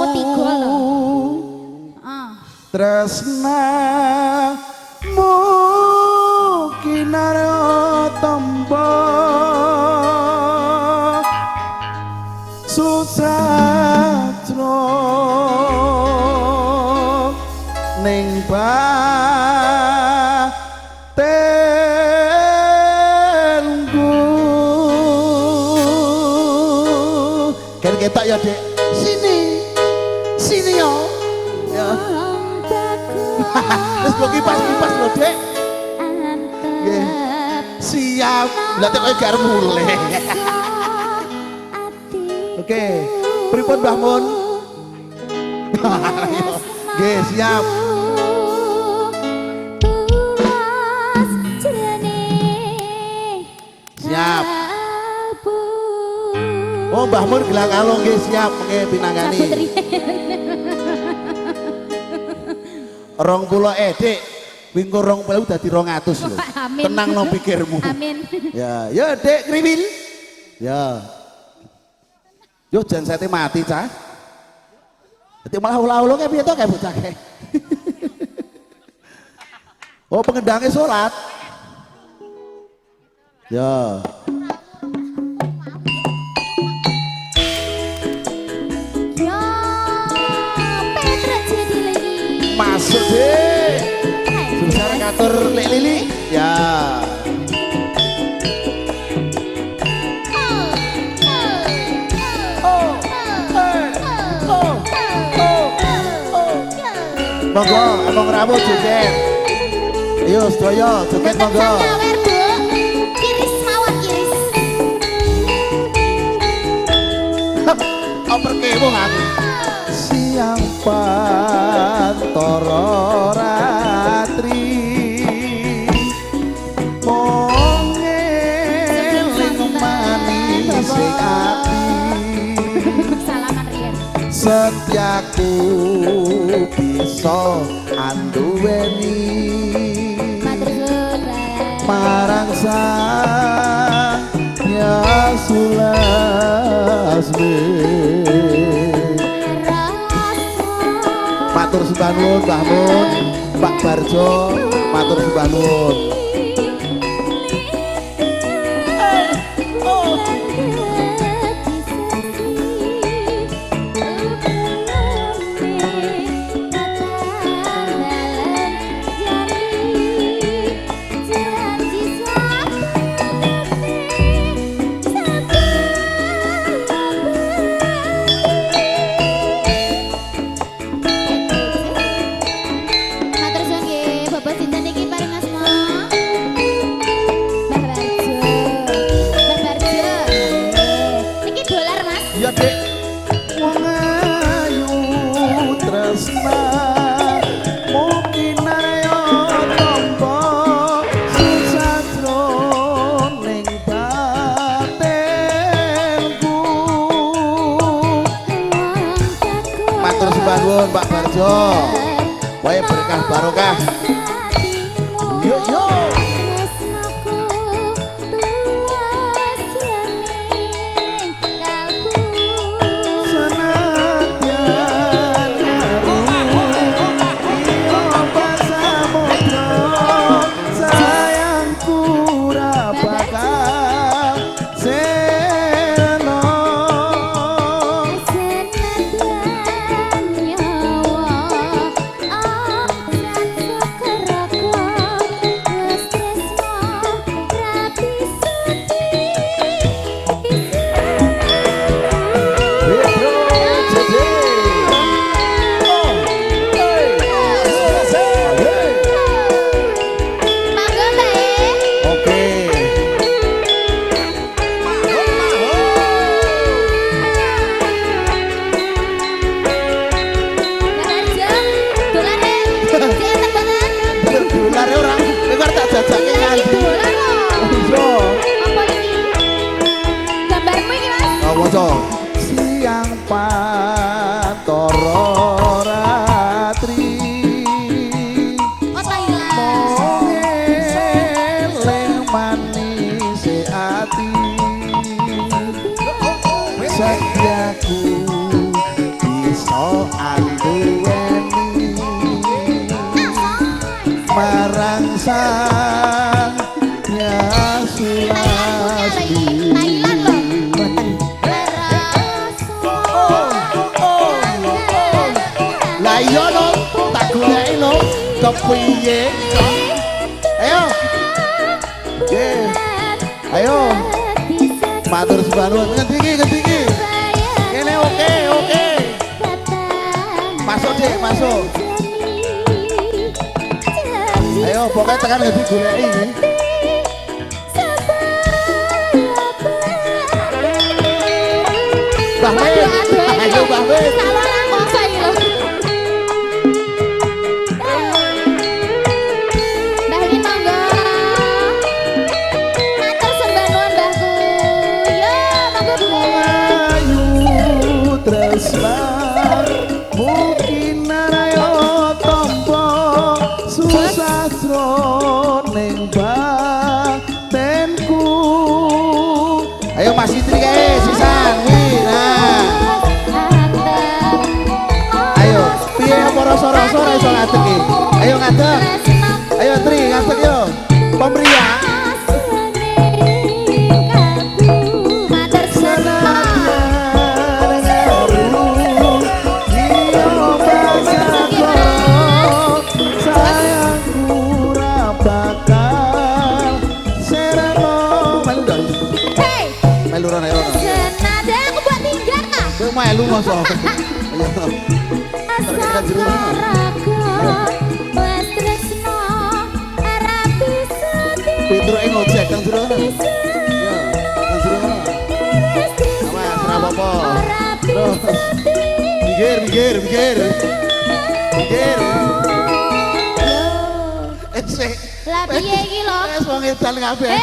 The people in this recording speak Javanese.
Aku 3 lho. Tresnamu kinarya tombo susatro ning batenku kan ketok ya Dek sini yo ya terus lo kipas lo Dek nggih siap lha tek koyo gak mulai oke pripun Mbah Mun nggih siap siap oh Mbah Mun gelang alung nggih siap nggih pinanggani 20 Dik minggu 20 dadi 200 lho tenang no pikirmu amin ya ya Dek kriwil ya yo jan sate mati cah dadi malah ulah-ulah kayak piye to kayak bocah kae oh pengendangnya sholat ya masuk deh susah ngatur Lek Lili ya monggo emang rambut joget ayo sedaya joget monggo iris mawon iris oper kewong aku siang pantoro ratri mongeling manis ati salaman riyen setiaku bisa anduweni marang sang Yasulasmi matur sembah nuwun Mbah Mun Pak Barjo matur sembah nuwun ya Dek wong ayu tresna mungkin ayo tombo susatro ning batenku matur sembah nuwun Pak Barjo wae berkah barokah yo yo siang pantoro ratri mongeleng manis ati setiaku bisa Oh anduweni marang sang Yasulasti. Lah iya lho, tak goleki lho, kepiye? Ayo. Ayo. Matur sembah nuwun, ngendi iki? Kene oke. Masuk Dik, masuk. Ayo, pokoknya tekan ngendi goleki iki. Mbah Min, ayo Mbah Min. Mungkin ayo tompo susastro ning batenku. Ayo Mas Fitri kae sisan nah. Ayo piye apa rasa-rasa iso ngadeg iki. Ayo ngadeg. Ayo Tri ngadeg yo. Pemberian melu masa. Petro ngojek kang jero. Ya, kang jero. Awas ora apa-apa. Terus. Pikir. Lah piye iki lho? Wes wong edan kabeh.